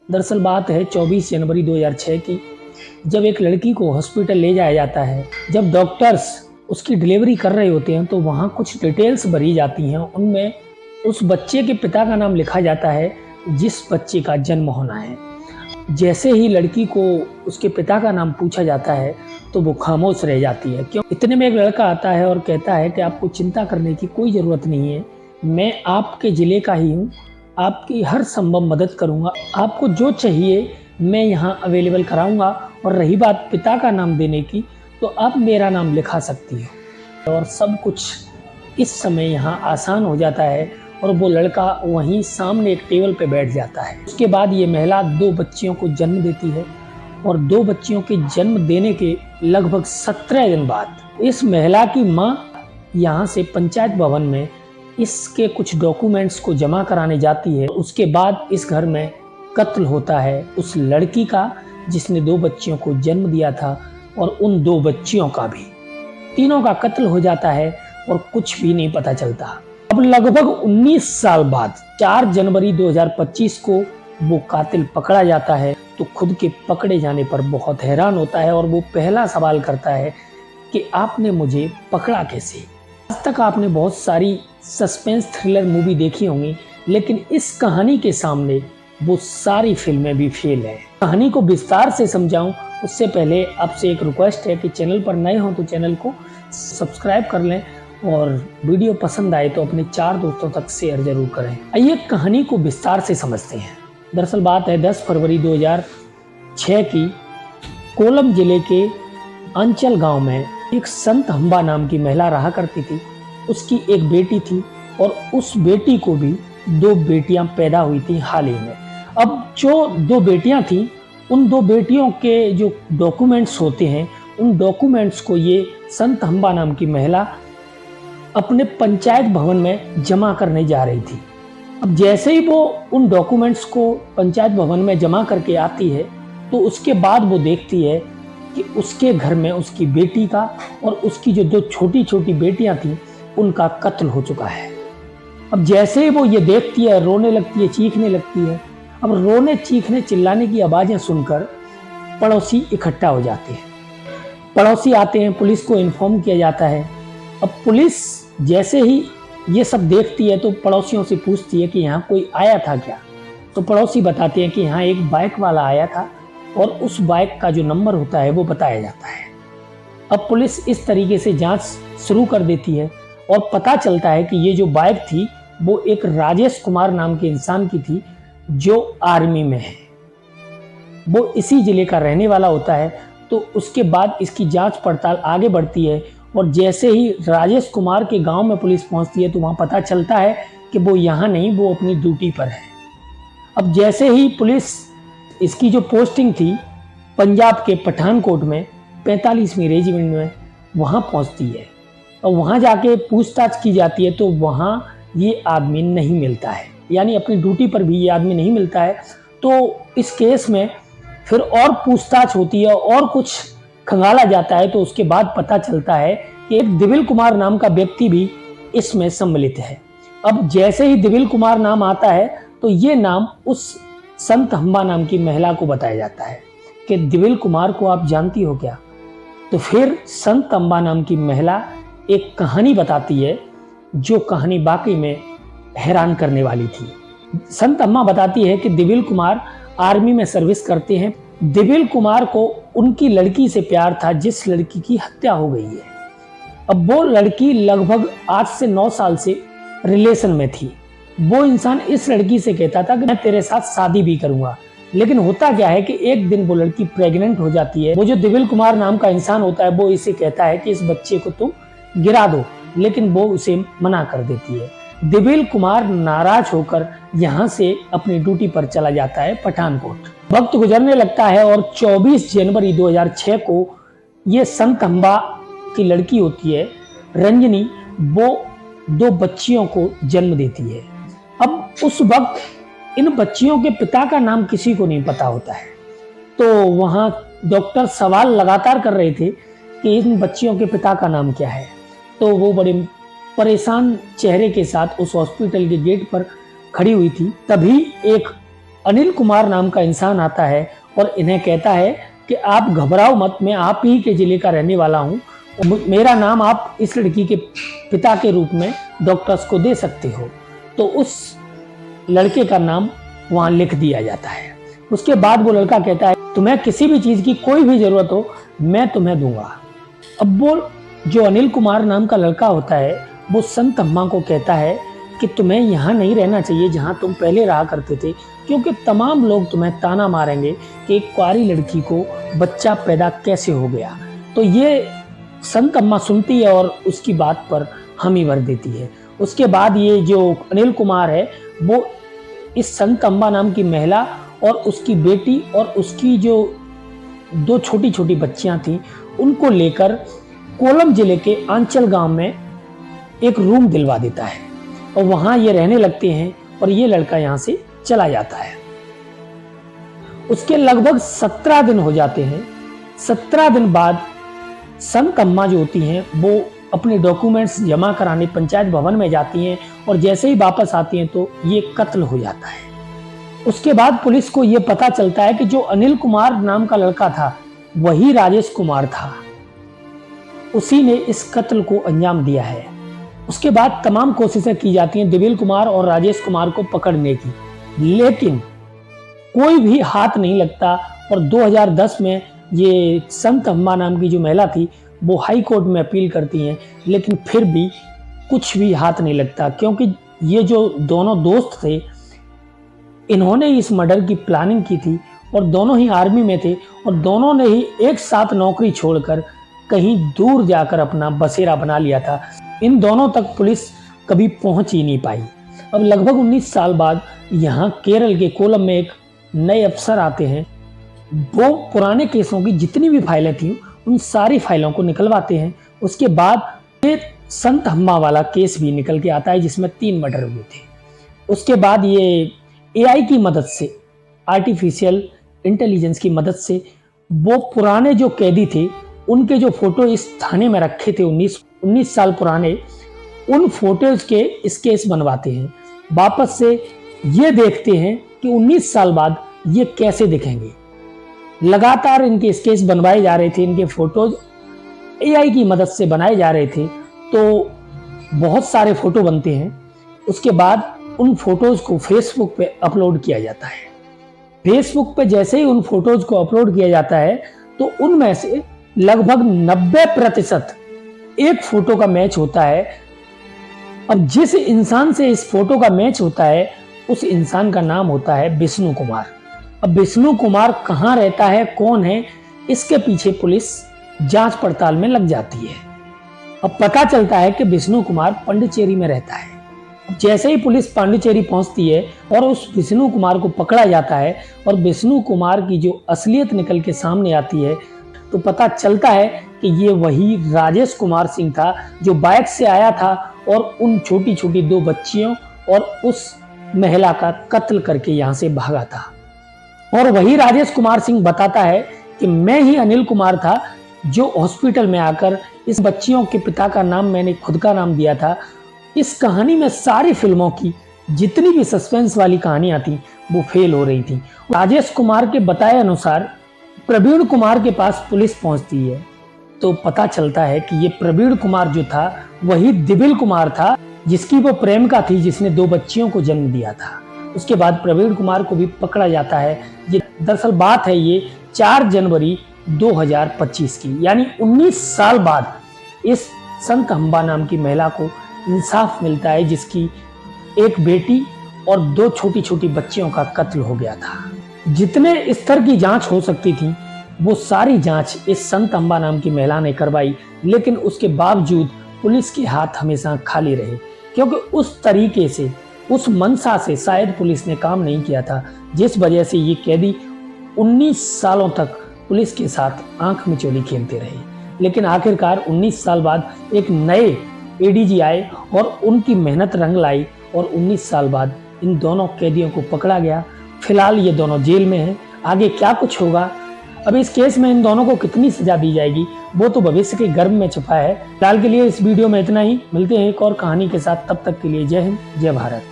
दरअसल बात है 24 जनवरी 2006 की, जब एक लड़की को हॉस्पिटल ले जाया जाता है। जब डॉक्टर्स उसकी डिलीवरी कर रहे होते हैं तो वहाँ कुछ डिटेल्स भरी जाती हैं। उनमें उस बच्चे के पिता का नाम लिखा जाता है जिस बच्चे का जन्म होना है। जैसे ही लड़की को उसके पिता का नाम पूछा जाता है तो वो खामोश रह जाती है। क्यों? इतने में एक लड़का आता है और कहता है कि आपको चिंता करने की कोई ज़रूरत नहीं है, मैं आपके ज़िले का ही हूँ, आपकी हर संभव मदद करूँगा, आपको जो चाहिए मैं यहाँ अवेलेबल कराऊँगा। और रही बात पिता का नाम देने की, तो आप मेरा नाम लिखा सकती हो। और सब कुछ इस समय यहाँ आसान हो जाता है और वो लड़का वहीं सामने एक टेबल पे बैठ जाता है। उसके बाद ये महिला 2 बच्चियों को जन्म देती है और 2 बच्चियों के जन्म देने के लगभग 17 दिन बाद इस महिला की माँ यहाँ से पंचायत भवन में इसके कुछ डॉक्यूमेंट्स को जमा कराने जाती है। उसके बाद इस घर में कत्ल होता है उस लड़की का जिसने 2 बच्चियों को जन्म दिया था और उन 2 बच्चियों का भी। तीनों का कत्ल हो जाता है और कुछ भी नहीं पता चलता। अब लगभग 19 साल बाद 4 जनवरी 2025 को वो कातिल पकड़ा जाता है। तो खुद के पकड़े जाने पर बहुत हैरान होता है और वो पहला सवाल करता है कि आपने मुझे पकड़ा कैसे। आज तक आपने बहुत सारी सस्पेंस थ्रिलर मूवी देखी होंगी, लेकिन इस कहानी के सामने वो सारी फिल्में भी फेल है। कहानी को विस्तार से समझाऊं उससे पहले आपसे एक रिक्वेस्ट है कि चैनल पर नए हो तो चैनल को सब्सक्राइब कर लें और वीडियो पसंद आए तो अपने 4 दोस्तों तक शेयर जरूर करें। आइए कहानी को विस्तार से समझते हैं। दरअसल बात है 10 फरवरी 2006 की। कोल्लम जिले के अंचल गांव में एक संत हम्बा नाम की महिला रहा करती थी। उसकी एक बेटी थी और उस बेटी को भी 2 बेटियां पैदा हुई थी हाल ही में। अब जो 2 बेटियां थी, उन 2 बेटियों के जो डॉक्यूमेंट्स होते हैं, उन डॉक्यूमेंट्स को ये संत हम्बा नाम की महिला अपने पंचायत भवन में जमा करने जा रही थी। अब जैसे ही वो उन डॉक्यूमेंट्स को पंचायत भवन में जमा करके आती है तो उसके बाद वो देखती है कि उसके घर में उसकी बेटी का और उसकी जो 2 छोटी छोटी बेटियां थी उनका कत्ल हो चुका है। अब जैसे ही वो ये देखती है, रोने लगती है, चीखने लगती है। अब रोने चीखने चिल्लाने की आवाज़ें सुनकर पड़ोसी इकट्ठा हो जाते हैं। पड़ोसी आते हैं, पुलिस को इन्फॉर्म किया जाता है। अब पुलिस जैसे ही ये सब देखती है तो पड़ोसियों से पूछती है कि यहाँ कोई आया था क्या। तो पड़ोसी बताते हैं कि यहाँ एक बाइक वाला आया था और उस बाइक का जो नंबर होता है वो बताया जाता है। अब पुलिस इस तरीके से जांच शुरू कर देती है और पता चलता है कि ये जो बाइक थी वो एक राजेश कुमार नाम के इंसान की थी जो आर्मी में है। वो इसी जिले का रहने वाला होता है। तो उसके बाद इसकी जांच पड़ताल आगे बढ़ती है और जैसे ही राजेश कुमार के गांव में पुलिस पहुंचती है तो वहां पता चलता है कि वो यहाँ नहीं, वो अपनी ड्यूटी पर है। अब जैसे ही पुलिस इसकी जो पोस्टिंग थी पंजाब के पठानकोट में 45वीं रेजिमेंट में वहाँ पहुँचती है और वहाँ जाके पूछताछ की जाती है तो वहाँ ये आदमी नहीं मिलता है, यानी अपनी ड्यूटी पर भी ये आदमी नहीं मिलता है। तो इस केस में फिर और पूछताछ होती है और कुछ खंगाला जाता है तो उसके बाद पता चलता है कि एक दिविल कुमार नाम का व्यक्ति भी इसमें सम्मिलित है। अब जैसे ही दिविल कुमार नाम आता है तो ये नाम उस संत हम्बा नाम की महिला को बताया जाता है कि दिविल कुमार को आप जानती हो क्या। तो फिर संत हम्बा नाम की महिला एक कहानी बताती है जो कहानी वाकई में हैरान करने वाली थी। संत अम्मा बताती है कि दिविल कुमार आर्मी में सर्विस करते हैं। दिविल कुमार को उनकी लड़की से प्यार था जिस लड़की की हत्या हो गई है। अब वो लड़की लगभग 8 से 9 साल से रिलेशन में थी। वो इंसान इस लड़की से कहता था कि मैं तेरे साथ शादी भी करूंगा, लेकिन होता क्या है कि एक दिन वो लड़की प्रेग्नेंट हो जाती है। वो जो दिविल कुमार नाम का इंसान होता है वो इसे कहता है कि इस बच्चे को तुम गिरा दो, लेकिन वो उसे मना कर देती है। दिविल कुमार नाराज होकर यहाँ से अपनी ड्यूटी पर चला जाता है पठानकोट। वक्त गुजरने लगता है और 24 जनवरी 2006 को ये संत हम्बा की लड़की होती है रंजनी, वो 2 बच्चियों को जन्म देती है। अब उस वक्त इन बच्चियों के पिता का नाम किसी को नहीं पता होता है। तो वहाँ डॉक्टर सवाल लगातार कर रहे थे कि इन बच्चियों के पिता का नाम क्या है। तो वो बड़े परेशान चेहरे के साथ उस हॉस्पिटल के गेट पर खड़ी हुई थी। तभी एक अनिल कुमार नाम का इंसान आता है और इन्हें कहता है कि आप घबराओ मत, मैं आप ही के जिले का रहने वाला हूँ, मेरा नाम आप इस लड़की के पिता के रूप में डॉक्टर्स को दे सकते हो। तो उस लड़के का नाम वहाँ लिख दिया जाता है। उसके बाद वो लड़का कहता है तुम्हें किसी भी चीज़ की कोई भी ज़रूरत हो मैं तुम्हें दूंगा। अब वो जो अनिल कुमार नाम का लड़का होता है वो संत अम्मा को कहता है कि तुम्हें यहाँ नहीं रहना चाहिए जहाँ तुम पहले रहा करते थे, क्योंकि तमाम लोग तुम्हें ताना मारेंगे कि एक कुंवारी लड़की को बच्चा पैदा कैसे हो गया। तो ये संत अम्मा सुनती है और उसकी बात पर हामी भर देती है। उसके बाद ये जो अनिल कुमार है वो इस संत अम्मा नाम की महिला और उसकी बेटी और उसकी जो 2 छोटी छोटी बच्चियां थी उनको लेकर कोल्लम जिले के आंचल गांव में एक रूम दिलवा देता है और वहां ये रहने लगते हैं और ये लड़का यहाँ से चला जाता है। उसके लगभग 17 दिन हो जाते हैं। 17 दिन बाद संत अम्मा जो होती हैं वो अपने डॉक्यूमेंट्स जमा कराने पंचायत भवन में जाती हैं और जैसे ही वापस आती हैं तो ये कत्ल हो जाता है। उसके बाद पुलिस को ये पता चलता है कि जो अनिल कुमार नाम का लड़का था वही राजेश कुमार था, उसी ने इस कत्ल को अंजाम दिया है। उसके बाद तमाम कोशिशें की जाती हैं दिबिल कुमार और राजेश कुमार को पकड़ने की, लेकिन कोई भी हाथ नहीं लगता और 2010 में ये संत अम्मा नाम की जो महिला थी वो हाई कोर्ट में अपील करती हैं, लेकिन फिर भी कुछ भी हाथ नहीं लगता, क्योंकि ये जो दोनों दोस्त थे इन्होंने इस मर्डर की प्लानिंग की थी और दोनों ही आर्मी में थे और दोनों ने ही एक साथ नौकरी छोड़कर कहीं दूर जाकर अपना बसेरा बना लिया था। इन दोनों तक पुलिस कभी पहुंच ही नहीं पाई। अब लगभग 19 साल बाद यहाँ केरल के कोल्लम में एक नए अफसर आते हैं। वो पुराने केसों की जितनी भी फाइलें थी उन सारी फाइलों को निकलवाते हैं। उसके बाद ये संत अम्मा वाला केस भी निकल के आता है जिसमें 3 मर्डर हुए थे। उसके बाद ये AI की मदद से, आर्टिफिशियल इंटेलिजेंस की मदद से वो पुराने जो कैदी थे उनके जो फोटो इस थाने में रखे थे 19 साल पुराने, उन फोटोज के इस केस बनवाते हैं। वापस से ये देखते हैं कि 19 साल बाद ये कैसे दिखेंगे। लगातार इनके स्केच बनवाए जा रहे थे, इनके फोटोज AI की मदद से बनाए जा रहे थे, तो बहुत सारे फोटो बनते हैं। उसके बाद उन फोटोज को फेसबुक पे अपलोड किया जाता है। फेसबुक पे जैसे ही उन फोटोज को अपलोड किया जाता है तो उनमें से लगभग 90% एक फोटो का मैच होता है। अब जिस इंसान से इस फोटो का मैच होता है उस इंसान का नाम होता है विष्णु कुमार। अब विष्णु कुमार कहाँ रहता है, कौन है, इसके पीछे पुलिस जांच पड़ताल में लग जाती है। अब पता चलता है कि विष्णु कुमार पांडिचेरी में रहता है। जैसे ही पुलिस पांडिचेरी पहुंचती है और उस विष्णु कुमार को पकड़ा जाता है और विष्णु कुमार की जो असलियत निकल के सामने आती है तो पता चलता है कि ये वही राजेश कुमार सिंह था जो बाइक से आया था और उन छोटी छोटी 2 बच्चियों और उस महिला का कत्ल करके यहाँ से भागा था। और वही राजेश कुमार सिंह बताता है कि मैं ही अनिल कुमार था जो हॉस्पिटल में आकर इस बच्चियों के पिता का नाम मैंने खुद का नाम दिया था। इस कहानी में सारी फिल्मों की जितनी भी सस्पेंस वाली कहानियां थी वो फेल हो रही थी। राजेश कुमार के बताए अनुसार प्रवीण कुमार के पास पुलिस पहुंचती है तो पता चलता है कि ये प्रवीण कुमार जो था वही दिबिल कुमार था जिसकी वो प्रेमिका थी, जिसने 2 बच्चियों को जन्म दिया था। उसके बाद प्रवीण कुमार को भी पकड़ा जाता है। ये दरअसल बात है ये 4 जनवरी 2025 की, यानी 19 साल बाद इस संत अम्बा नाम की महिला को इंसाफ मिलता है जिसकी एक बेटी और 2 छोटी छोटी बच्चियों का कत्ल हो गया था। जितने स्तर की जांच हो सकती थी वो सारी जांच इस संत अम्बा नाम की महिला ने करवाई, लेकिन उसके बावजूद पुलिस के हाथ हमेशा खाली रहे, क्योंकि उस तरीके से, उस मंशा से शायद पुलिस ने काम नहीं किया था, जिस वजह से ये कैदी 19 सालों तक पुलिस के साथ आंख मिचौली खेलते रहे। लेकिन आखिरकार 19 साल बाद एक नए ADG आए और उनकी मेहनत रंग लाई और 19 साल बाद इन दोनों कैदियों को पकड़ा गया। फिलहाल ये दोनों जेल में हैं। आगे क्या कुछ होगा, अब इस केस में इन दोनों को कितनी सजा दी जाएगी, वो तो भविष्य के गर्भ में छुपा है। फिलहाल के लिए इस वीडियो में इतना ही। मिलते हैं एक और कहानी के साथ, तब तक के लिए जय हिंद, जय भारत।